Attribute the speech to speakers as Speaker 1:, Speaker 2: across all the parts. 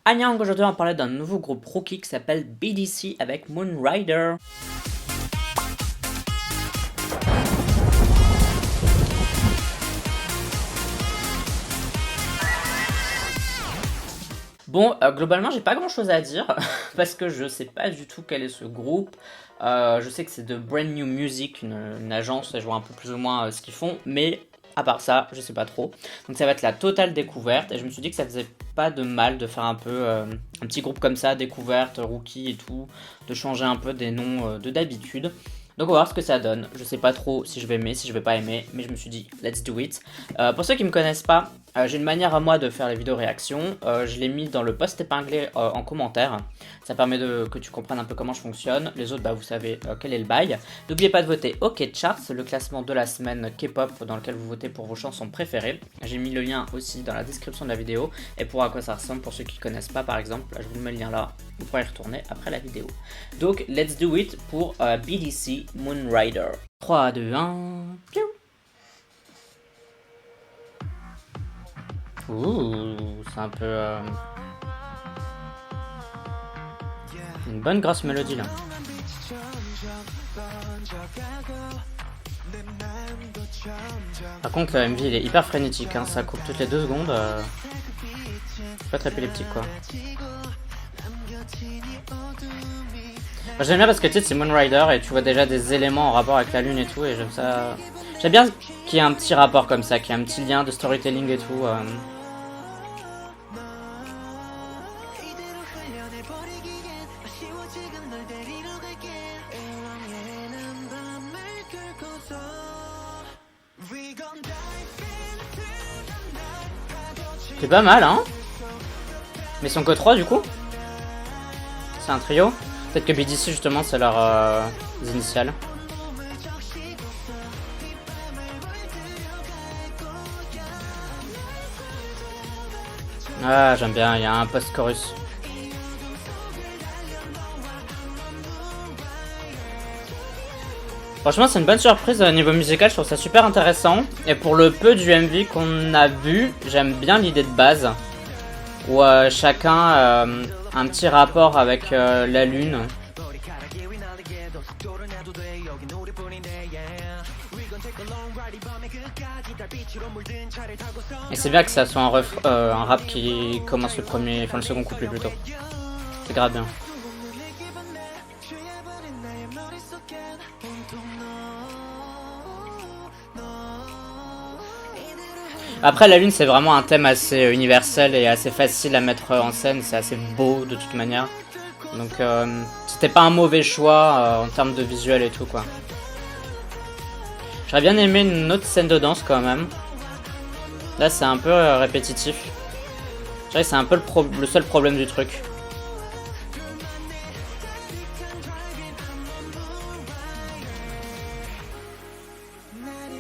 Speaker 1: Anya, aujourd'hui on va parler d'un nouveau groupe rookie qui s'appelle BDC avec Moonrider. Bon, globalement j'ai pas grand chose à dire parce que je sais pas du tout quel est ce groupe. Je sais que c'est de Brand New Music, une agence, je vois un peu plus ou moins ce qu'ils font, mais à part ça, je sais pas trop. Donc ça va être la totale découverte et je me suis dit que ça faisait pas de mal de faire un peu un petit groupe comme ça, découverte, rookie et tout, de changer un peu des noms de d'habitude. Donc on va voir ce que ça donne. Je sais pas trop si je vais aimer, si je vais pas aimer, mais je me suis dit let's do it. Pour ceux qui me connaissent pas, j'ai une manière à moi de faire les vidéos réactions. Je l'ai mis dans le post épinglé en commentaire. Ça permet que tu comprennes un peu comment je fonctionne. Les autres, bah, vous savez quel est le bail. N'oubliez pas de voter OK Charts, le classement de la semaine K-pop dans lequel vous votez pour vos chansons préférées. J'ai mis le lien aussi dans la description de la vidéo. Et pour à quoi ça ressemble, pour ceux qui ne connaissent pas par exemple, là, je vous mets le lien là. Vous pourrez y retourner après la vidéo. Donc, let's do it pour BDC Moonrider. 3, 2, 1. Piou. Ouh, c'est un peu... une bonne grosse mélodie là. Par contre, le MV il est hyper frénétique, hein, ça coupe toutes les 2 secondes. C'est pas très épileptique quoi. J'aime bien parce que tu sais, c'est Moonrider et tu vois déjà des éléments en rapport avec la lune et tout, et j'aime ça. J'aime bien qu'il y ait un petit rapport comme ça, qu'il y ait un petit lien de storytelling et tout. C'est pas mal, hein. Mais ils sont que 3 du coup. C'est un trio. Peut-être que BDC justement c'est leur initiales. Ah j'aime bien, il y a un post-chorus. Franchement c'est une bonne surprise au niveau musical, je trouve ça super intéressant. Et pour le peu du MV qu'on a vu, j'aime bien l'idée de base. Où chacun a un petit rapport avec la lune. Et c'est bien que ça soit un rap qui commence le second couplet plutôt. C'est grave bien. Après la lune c'est vraiment un thème assez universel et assez facile à mettre en scène, c'est assez beau de toute manière. Donc c'était pas un mauvais choix en termes de visuel et tout quoi. J'aurais bien aimé une autre scène de danse quand même. Là c'est un peu répétitif. Je dirais que c'est un peu le seul problème du truc.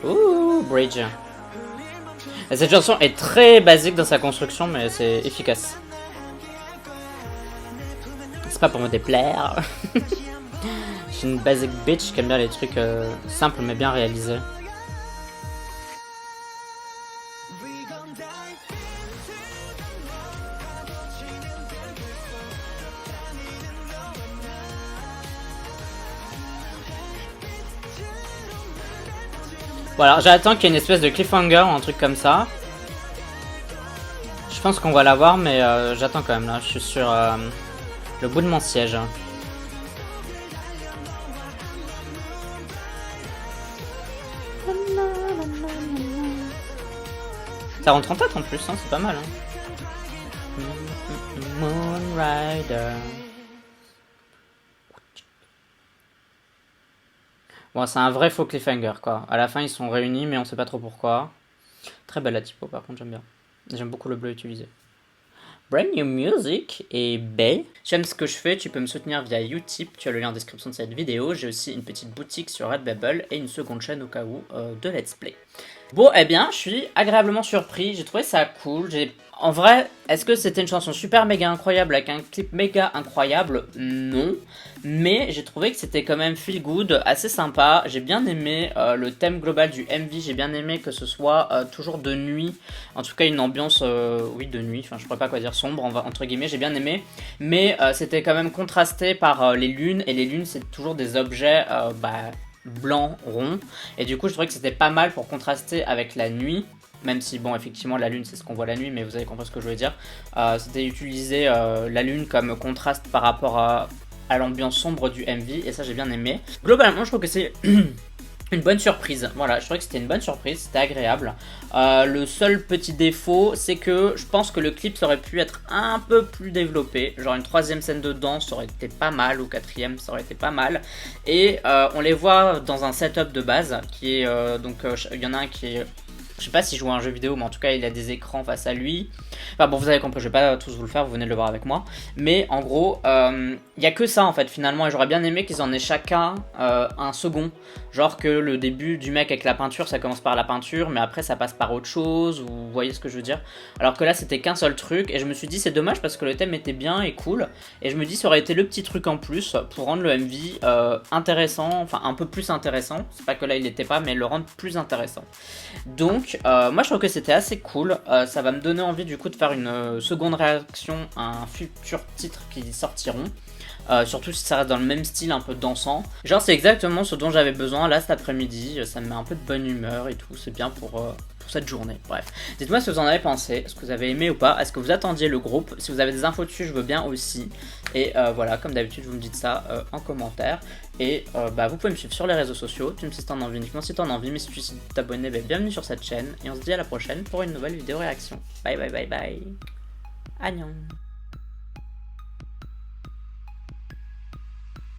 Speaker 1: Ouh, bridge. Et cette chanson est très basique dans sa construction mais c'est efficace. C'est pas pour me déplaire. Je suis une basic bitch qui aime bien les trucs simples mais bien réalisés. Voilà, j'attends qu'il y ait une espèce de cliffhanger ou un truc comme ça. Je pense qu'on va l'avoir, mais j'attends quand même là. Je suis sur le bout de mon siège. Ça rentre en tête en plus, hein, c'est pas mal. Hein. Moonrider. Bon, c'est un vrai faux cliffhanger quoi. À la fin, ils sont réunis, mais on sait pas trop pourquoi. Très belle la typo, par contre, j'aime bien. J'aime beaucoup le bleu utilisé. Brand New Music et Bay. Si tu aimes ce que je fais, tu peux me soutenir via Utip, tu as le lien en description de cette vidéo. J'ai aussi une petite boutique sur Redbubble et une seconde chaîne au cas où de Let's Play. Bon, eh bien, je suis agréablement surpris, j'ai trouvé ça cool, En vrai, est-ce que c'était une chanson super méga incroyable avec un clip méga incroyable? Non. Mais j'ai trouvé que c'était quand même feel good, assez sympa. J'ai bien aimé le thème global du MV, j'ai bien aimé que ce soit toujours de nuit. En tout cas, une ambiance, oui, de nuit, enfin, je pourrais pas quoi dire, sombre, entre guillemets, j'ai bien aimé. Mais c'était quand même contrasté par les lunes, et les lunes, c'est toujours des objets, blanc, rond. Et du coup, je trouvais que c'était pas mal pour contraster avec la nuit. Même si, bon, effectivement, la lune, c'est ce qu'on voit la nuit, mais vous avez compris ce que je veux dire. C'était utiliser la lune comme contraste par rapport à l'ambiance sombre du MV, et ça, j'ai bien aimé. Globalement, je trouve que c'est une bonne surprise. Voilà, je trouvais que c'était une bonne surprise, c'était agréable. Le seul petit défaut, c'est que je pense que le clip aurait pu être un peu plus développé. Genre une troisième scène de danse aurait été pas mal, ou quatrième, ça aurait été pas mal. Et on les voit dans un setup de base qui est il y en a un qui est, je sais pas s'il joue à un jeu vidéo, mais en tout cas il a des écrans face à lui. Enfin bon, vous avez compris, je vais pas tous vous le faire, vous venez de le voir avec moi. Mais en gros, il y a que ça en fait finalement, et j'aurais bien aimé qu'ils en aient chacun un second. Genre que le début du mec avec la peinture, ça commence par la peinture, mais après ça passe par autre chose, ou vous voyez ce que je veux dire. Alors que là c'était qu'un seul truc, et je me suis dit c'est dommage parce que le thème était bien et cool, et je me dis ça aurait été le petit truc en plus pour rendre le MV intéressant, enfin un peu plus intéressant. C'est pas que là il l'était pas, mais le rendre plus intéressant. Donc moi je trouve que c'était assez cool, ça va me donner envie du coup de faire une seconde réaction à un futur titre qui sortiront. Surtout si ça reste dans le même style un peu dansant. Genre c'est exactement ce dont j'avais besoin là cet après-midi, ça me met un peu de bonne humeur et tout, c'est bien pour cette journée. Bref, dites-moi ce que vous en avez pensé, est-ce que vous avez aimé ou pas, est-ce que vous attendiez le groupe, si vous avez des infos dessus je veux bien aussi. Et voilà, comme d'habitude vous me dites ça en commentaire. Et vous pouvez me suivre sur les réseaux sociaux, tu me sais si t'en as envie, uniquement si t'en as envie, mais si tu décides de t'abonner, bienvenue sur cette chaîne. Et on se dit à la prochaine pour une nouvelle vidéo réaction. Bye bye bye bye. Agnon.